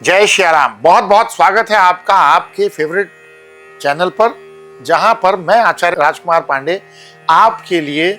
जय श्री राम। बहुत बहुत स्वागत है आपका आपके फेवरेट चैनल पर, जहां पर मैं आचार्य राजकुमार पांडे आपके लिए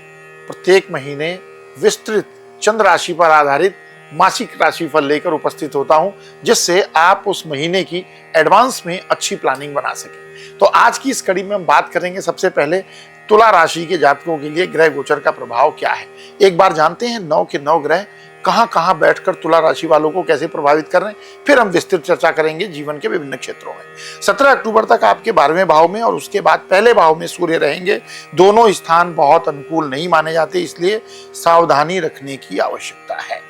प्रत्येक महीने विस्तृत चंद्र राशि पर आधारित मासिक राशिफल लेकर उपस्थित होता हूं, जिससे आप उस महीने की एडवांस में अच्छी प्लानिंग बना सकें। तो आज की इस कड़ी में हम बात करेंगे सबसे पहले तुला राशि के जातकों के लिए ग्रह गोचर का प्रभाव क्या है। एक बार जानते हैं 9 के 9 ग्रह कहां कहां बैठकर तुला राशि वालों को कैसे प्रभावित कर रहे हैं, फिर हम विस्तृत चर्चा करेंगे जीवन के विभिन्न क्षेत्रों में। 17 अक्टूबर तक आपके 12वें भाव में और उसके बाद पहले भाव में सूर्य रहेंगे। दोनों स्थान बहुत अनुकूल नहीं माने जाते, इसलिए सावधानी रखने की आवश्यकता है।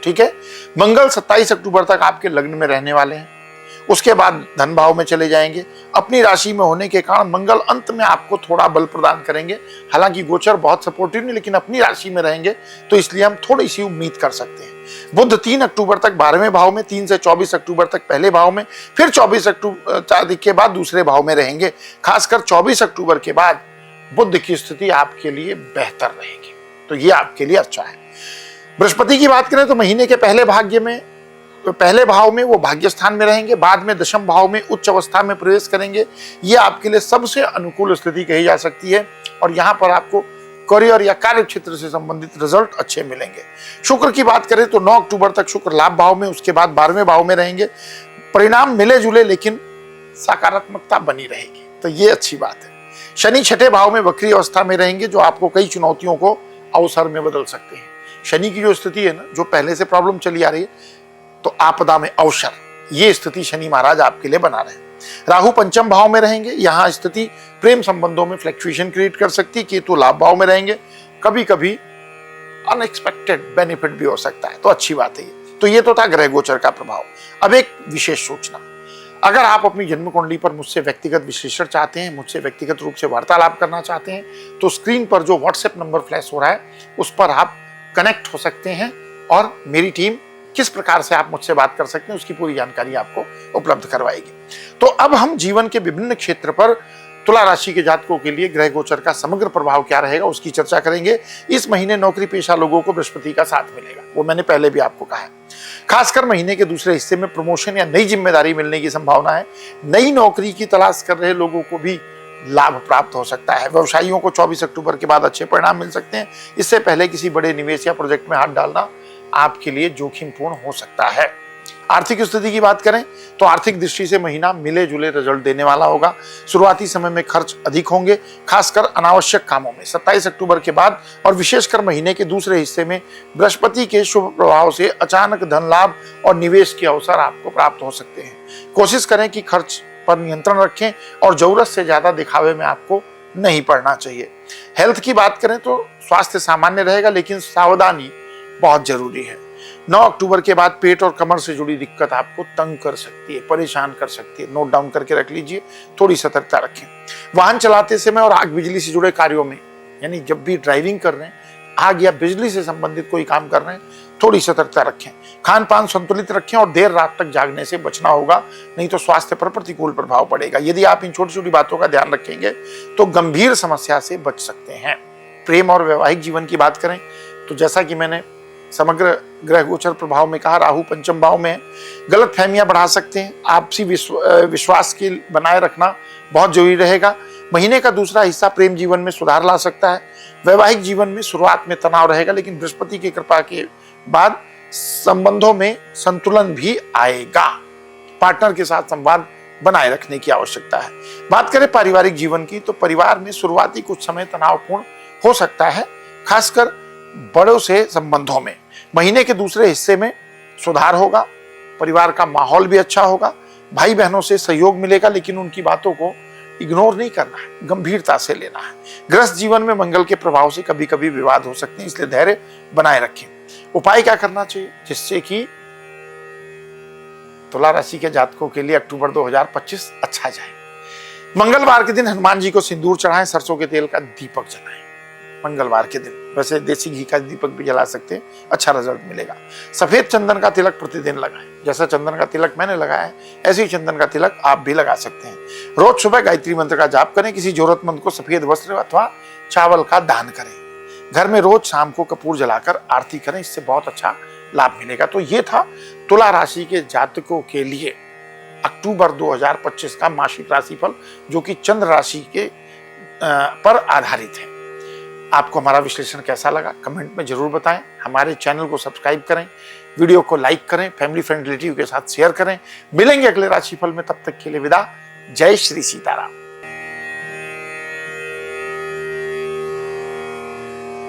ठीक है। मंगल 27 अक्टूबर तक आपके लग्न में रहने वाले हैं, उसके बाद धन भाव में चले जाएंगे। अपनी राशि में होने के कारण मंगल अंत में आपको थोड़ा बल प्रदान करेंगे। हालांकि गोचर बहुत सपोर्टिव नहीं, लेकिन अपनी राशि में रहेंगे तो इसलिए हम थोड़ी सी उम्मीद कर सकते हैं। बुध 3 अक्टूबर तक 12वें भाव में, 3 से 24 अक्टूबर तक पहले भाव में, फिर 24 अक्टूबर के बाद दूसरे भाव में रहेंगे। खासकर 24 अक्टूबर के बाद बुध की स्थिति आपके लिए बेहतर रहेगी, तो ये आपके लिए अच्छा है। बृहस्पति की बात करें तो महीने के पहले भाव में वो भाग्य स्थान में रहेंगे, बाद में दशम भाव में उच्च अवस्था में प्रवेश करेंगे। ये आपके लिए सबसे अनुकूल स्थिति कही जा सकती है और यहाँ पर आपको करियर या कार्य क्षेत्र से संबंधित रिजल्ट अच्छे मिलेंगे। शुक्र की बात करें तो 9 अक्टूबर तक शुक्र लाभ भाव में, उसके बाद 12वें भाव में रहेंगे। परिणाम मिले जुले लेकिन सकारात्मकता बनी रहेगी, तो ये अच्छी बात है। शनि 6ठे भाव में वक्री अवस्था में रहेंगे, जो आपको कई चुनौतियों को अवसर में बदल सकते हैं। शनि की जो स्थिति है ना, जो पहले से प्रॉब्लम चली आ रही है, तो आपदा में अवसर, ये स्थिति शनि महाराज आपके लिए बना रहे। राहु पंचम भाव में रहेंगे, यहां स्थिति प्रेम संबंधों में फ्लक्चुएशन क्रिएट कर सकती है। केतु लाभ भाव में रहेंगे, कभी कभी अनएक्सपेक्टेड बेनिफिट भी हो सकता है, तो अच्छी बात है ये। तो ये तो था ग्रह गोचर का प्रभाव। अब एक विशेष सूचना, अगर आप अपनी जन्म कुंडली पर मुझसे व्यक्तिगत विश्लेषण चाहते हैं, मुझसे व्यक्तिगत रूप से वार्तालाप करना चाहते हैं, तो स्क्रीन पर जो व्हाट्सएप नंबर फ्लैश हो रहा है उस पर आप कनेक्ट हो सकते हैं और मेरी टीम किस प्रकार से आप मुझसे बात कर सकते हैं उसकी पूरी जानकारी आपको उपलब्ध करवाएगी। तो अब हम जीवन के विभिन्न क्षेत्र पर तुला राशि के जातकों के लिए ग्रह गोचर का समग्र प्रभाव क्या रहेगा उसकी चर्चा करेंगे। इस महीने नौकरी पेशा लोगों को बृहस्पति का साथ मिलेगा, वो मैंने पहले भी आपको कहा है। खासकर महीने के दूसरे हिस्से में प्रमोशन या नई जिम्मेदारी मिलने की संभावना है। नई नौकरी की तलाश कर रहे लोगों को भी लाभ प्राप्त हो सकता है। व्यवसायियों को 24 अक्टूबर के बाद अच्छे परिणाम मिल सकते हैं। इससे पहले किसी बड़े निवेश या प्रोजेक्ट में हाथ डालना आपके लिए जोखिमपूर्ण हो सकता है। आर्थिक स्थिति की बात करें तो आर्थिक दृष्टि से महीना मिले जुले रिजल्ट देने वाला होगा। शुरुआती समय में खर्च अधिक होंगे, खासकर अनावश्यक कामों में। 27 अक्टूबर के बाद और विशेषकर महीने के दूसरे हिस्से में बृहस्पति के शुभ प्रभाव से अचानक धन लाभ और निवेश के अवसर आपको प्राप्त हो सकते हैं। कोशिश करें कि खर्च पर नियंत्रण रखें और जरूरत से ज्यादा दिखावे में आपको नहीं पड़ना चाहिए। हेल्थ की बात करें तो स्वास्थ्य सामान्य रहेगा, लेकिन सावधानी बहुत जरूरी है। 9 अक्टूबर के बाद पेट और कमर से जुड़ी दिक्कत आपको तंग कर सकती है, परेशान कर सकती है। नोट डाउन करके रख लीजिए, थोड़ी सतर्कता रखें। वाहन चलाते समय और आग बिजली से जुड़े कार्यों में, यानी जब भी ड्राइविंग कर रहे हैं, आग या बिजली से संबंधित कोई काम कर रहे हैं, थोड़ी सतर्कता रखें। खान पान संतुलित रखें और देर रात तक जागने से बचना होगा, नहीं तो स्वास्थ्य पर प्रतिकूल प्रभाव पड़ेगा। यदि आप इन छोटी छोटी बातों का ध्यान रखेंगे तो गंभीर समस्या से बच सकते हैं। प्रेम और वैवाहिक जीवन की बात करें तो जैसा कि मैंने समग्र ग्रह गोचर प्रभाव में कहा, राहु पंचम भाव में है। गलत फहमियां बढ़ा सकते हैं। आपसी विश्वास की बनाए रखना बहुत जरूरी रहेगा। महीने का दूसरा हिस्सा प्रेम जीवन में सुधार ला सकता है। वैवाहिक जीवन में शुरुआत में तनाव रहेगा, लेकिन बृहस्पति की कृपा के बाद संबंधों में संतुलन भी आएगा। पार्टनर के साथ संवाद बनाए रखने की आवश्यकता है। बात करें पारिवारिक जीवन की तो परिवार में शुरुआती कुछ समय तनावपूर्ण हो सकता है, खासकर बड़ों से संबंधों में। महीने के दूसरे हिस्से में सुधार होगा, परिवार का माहौल भी अच्छा होगा। भाई बहनों से सहयोग मिलेगा, लेकिन उनकी बातों को इग्नोर नहीं करना है, गंभीरता से लेना है। गृहस्थ जीवन में मंगल के प्रभाव से कभी कभी विवाद हो सकते हैं, इसलिए धैर्य बनाए रखें। उपाय क्या करना चाहिए जिससे कि तुला राशि के जातकों के लिए अक्टूबर 2025 अच्छा जाए? मंगलवार के दिन हनुमान जी को सिंदूर चढ़ाएं, सरसों के तेल का दीपक जलाएं। मंगलवार के दिन, वैसे देसी घी का दीपक भी जला सकते हैं, अच्छा रिजल्ट मिलेगा। सफेद चंदन का तिलक प्रतिदिन लगाएं। जैसा चंदन का तिलक मैंने लगाया है, ऐसे ही चंदन का तिलक आप भी लगा सकते हैं। रोज सुबह गायत्री मंत्र का जाप करें। किसी जरूरतमंद को सफेद वस्त्र अथवा चावल का दान करें। घर में रोज शाम को कपूर जलाकर आरती करें, इससे बहुत अच्छा लाभ मिलेगा। तो ये था तुला राशि के जातकों के लिए अक्टूबर 2025 का मासिक राशिफल, जो कि चंद्र राशि के पर आधारित है। आपको हमारा विश्लेषण कैसा लगा कमेंट में जरूर बताएं। हमारे चैनल को सब्सक्राइब करें, वीडियो को लाइक करें, फैमिली फ्रेंड रिलेटिव के साथ शेयर करें। मिलेंगे अगले राशिफल में, तब तक के लिए विदा। जय श्री सीताराम।